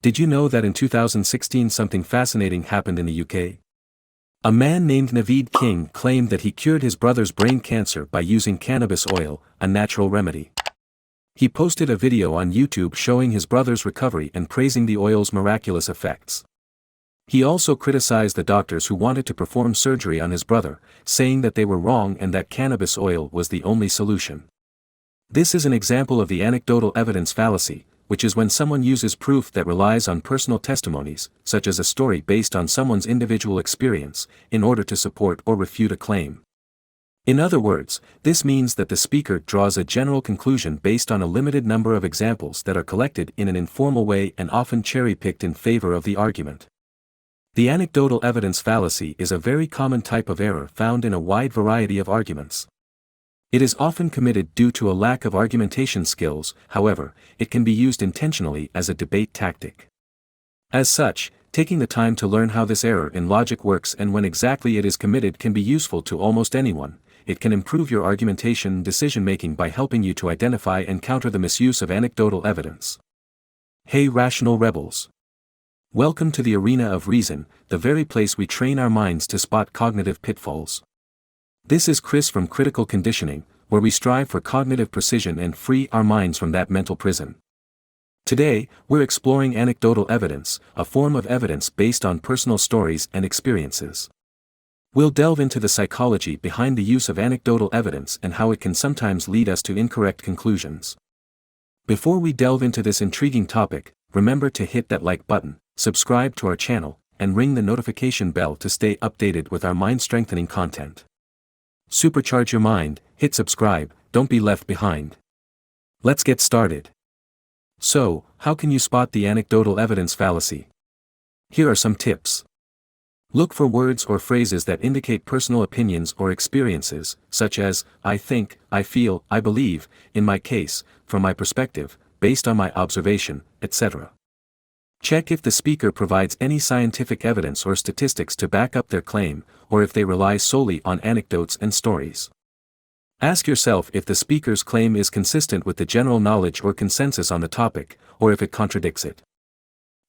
Did you know that in 2016 something fascinating happened in the UK? A man named Naveed King claimed that he cured his brother's brain cancer by using cannabis oil, a natural remedy. He posted a video on YouTube showing his brother's recovery and praising the oil's miraculous effects. He also criticized the doctors who wanted to perform surgery on his brother, saying that they were wrong and that cannabis oil was the only solution. This is an example of the anecdotal evidence fallacy, which is when someone uses proof that relies on personal testimonies, such as a story based on someone's individual experience, in order to support or refute a claim. In other words, this means that the speaker draws a general conclusion based on a limited number of examples that are collected in an informal way and often cherry-picked in favor of the argument. The anecdotal evidence fallacy is a very common type of error found in a wide variety of arguments. It is often committed due to a lack of argumentation skills. However, it can be used intentionally as a debate tactic. As such, taking the time to learn how this error in logic works and when exactly it is committed can be useful to almost anyone. It can improve your argumentation and decision-making by helping you to identify and counter the misuse of anecdotal evidence. Hey rational rebels! Welcome to the arena of reason, the very place we train our minds to spot cognitive pitfalls. This is Chris from Critical Conditioning, where we strive for cognitive precision and free our minds from that mental prison. Today, we're exploring anecdotal evidence, a form of evidence based on personal stories and experiences. We'll delve into the psychology behind the use of anecdotal evidence and how it can sometimes lead us to incorrect conclusions. Before we delve into this intriguing topic, remember to hit that like button, subscribe to our channel, and ring the notification bell to stay updated with our mind-strengthening content. Supercharge your mind, hit subscribe, don't be left behind. Let's get started. So, how can you spot the anecdotal evidence fallacy? Here are some tips. Look for words or phrases that indicate personal opinions or experiences, such as, I think, I feel, I believe, in my case, from my perspective, based on my observation, etc. Check if the speaker provides any scientific evidence or statistics to back up their claim, or if they rely solely on anecdotes and stories. Ask yourself if the speaker's claim is consistent with the general knowledge or consensus on the topic, or if it contradicts it.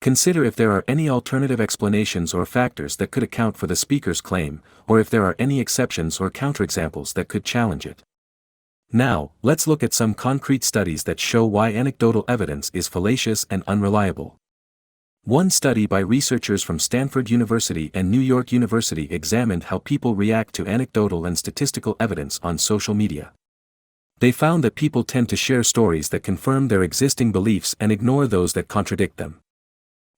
Consider if there are any alternative explanations or factors that could account for the speaker's claim, or if there are any exceptions or counterexamples that could challenge it. Now, let's look at some concrete studies that show why anecdotal evidence is fallacious and unreliable. One study by researchers from Stanford University and New York University examined how people react to anecdotal and statistical evidence on social media. They found that people tend to share stories that confirm their existing beliefs and ignore those that contradict them.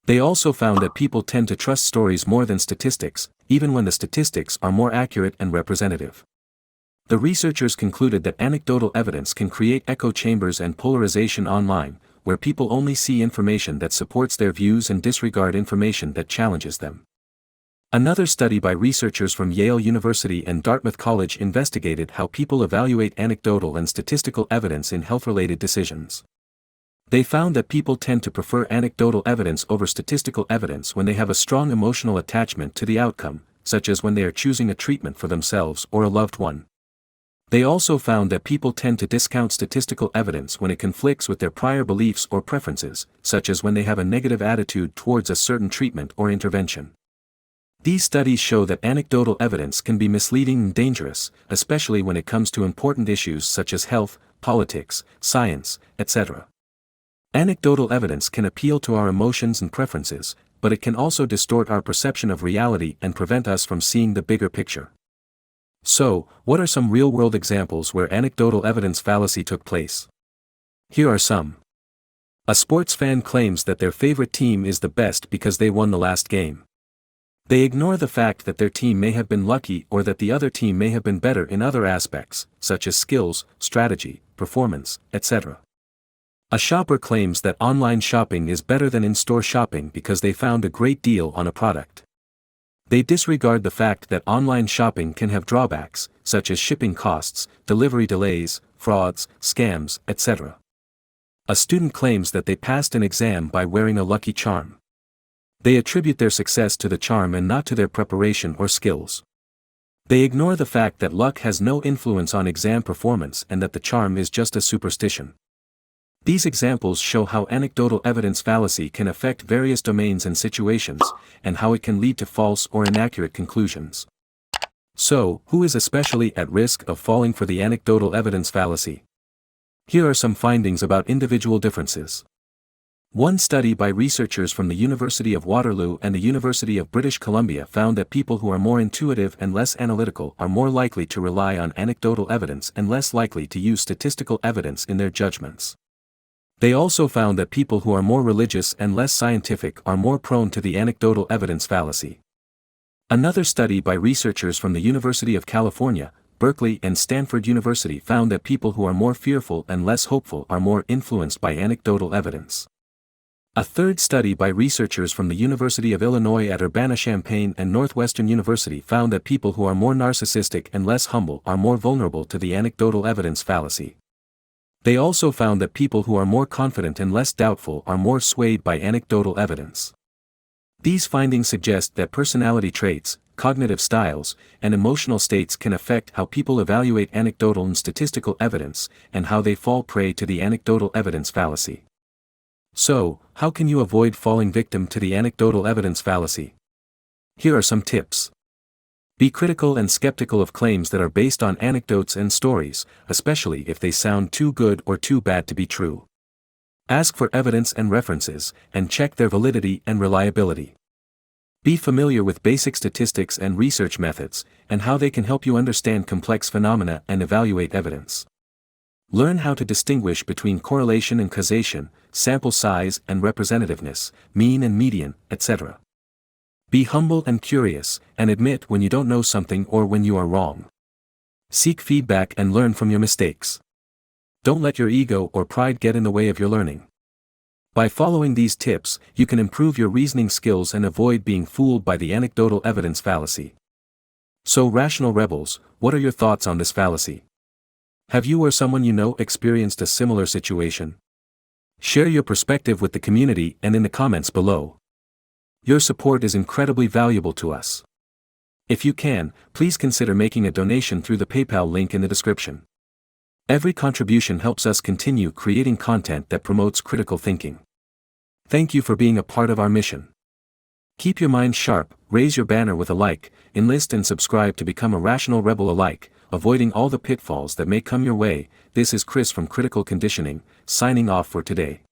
They also found that people tend to trust stories more than statistics, even when the statistics are more accurate and representative. The researchers concluded that anecdotal evidence can create echo chambers and polarization online, where people only see information that supports their views and disregard information that challenges them. Another study by researchers from Yale University and Dartmouth College investigated how people evaluate anecdotal and statistical evidence in health-related decisions. They found that people tend to prefer anecdotal evidence over statistical evidence when they have a strong emotional attachment to the outcome, such as when they are choosing a treatment for themselves or a loved one. They also found that people tend to discount statistical evidence when it conflicts with their prior beliefs or preferences, such as when they have a negative attitude towards a certain treatment or intervention. These studies show that anecdotal evidence can be misleading and dangerous, especially when it comes to important issues such as health, politics, science, etc. Anecdotal evidence can appeal to our emotions and preferences, but it can also distort our perception of reality and prevent us from seeing the bigger picture. So, what are some real-world examples where anecdotal evidence fallacy took place? Here are some. A sports fan claims that their favorite team is the best because they won the last game. They ignore the fact that their team may have been lucky or that the other team may have been better in other aspects, such as skills, strategy, performance, etc. A shopper claims that online shopping is better than in-store shopping because they found a great deal on a product. They disregard the fact that online shopping can have drawbacks, such as shipping costs, delivery delays, frauds, scams, etc. A student claims that they passed an exam by wearing a lucky charm. They attribute their success to the charm and not to their preparation or skills. They ignore the fact that luck has no influence on exam performance and that the charm is just a superstition. These examples show how anecdotal evidence fallacy can affect various domains and situations, and how it can lead to false or inaccurate conclusions. So, who is especially at risk of falling for the anecdotal evidence fallacy? Here are some findings about individual differences. One study by researchers from the University of Waterloo and the University of British Columbia found that people who are more intuitive and less analytical are more likely to rely on anecdotal evidence and less likely to use statistical evidence in their judgments. They also found that people who are more religious and less scientific are more prone to the anecdotal evidence fallacy. Another study by researchers from the University of California, Berkeley and Stanford University found that people who are more fearful and less hopeful are more influenced by anecdotal evidence. A third study by researchers from the University of Illinois at Urbana-Champaign and Northwestern University found that people who are more narcissistic and less humble are more vulnerable to the anecdotal evidence fallacy. They also found that people who are more confident and less doubtful are more swayed by anecdotal evidence. These findings suggest that personality traits, cognitive styles, and emotional states can affect how people evaluate anecdotal and statistical evidence, and how they fall prey to the anecdotal evidence fallacy. So, how can you avoid falling victim to the anecdotal evidence fallacy? Here are some tips. Be critical and skeptical of claims that are based on anecdotes and stories, especially if they sound too good or too bad to be true. Ask for evidence and references, and check their validity and reliability. Be familiar with basic statistics and research methods, and how they can help you understand complex phenomena and evaluate evidence. Learn how to distinguish between correlation and causation, sample size and representativeness, mean and median, etc. Be humble and curious, and admit when you don't know something or when you are wrong. Seek feedback and learn from your mistakes. Don't let your ego or pride get in the way of your learning. By following these tips, you can improve your reasoning skills and avoid being fooled by the anecdotal evidence fallacy. So, rational rebels, what are your thoughts on this fallacy? Have you or someone you know experienced a similar situation? Share your perspective with the community and in the comments below. Your support is incredibly valuable to us. If you can, please consider making a donation through the PayPal link in the description. Every contribution helps us continue creating content that promotes critical thinking. Thank you for being a part of our mission. Keep your mind sharp, raise your banner with a like, enlist and subscribe to become a rational rebel alike, avoiding all the pitfalls that may come your way. This is Chris from Critical Conditioning, signing off for today.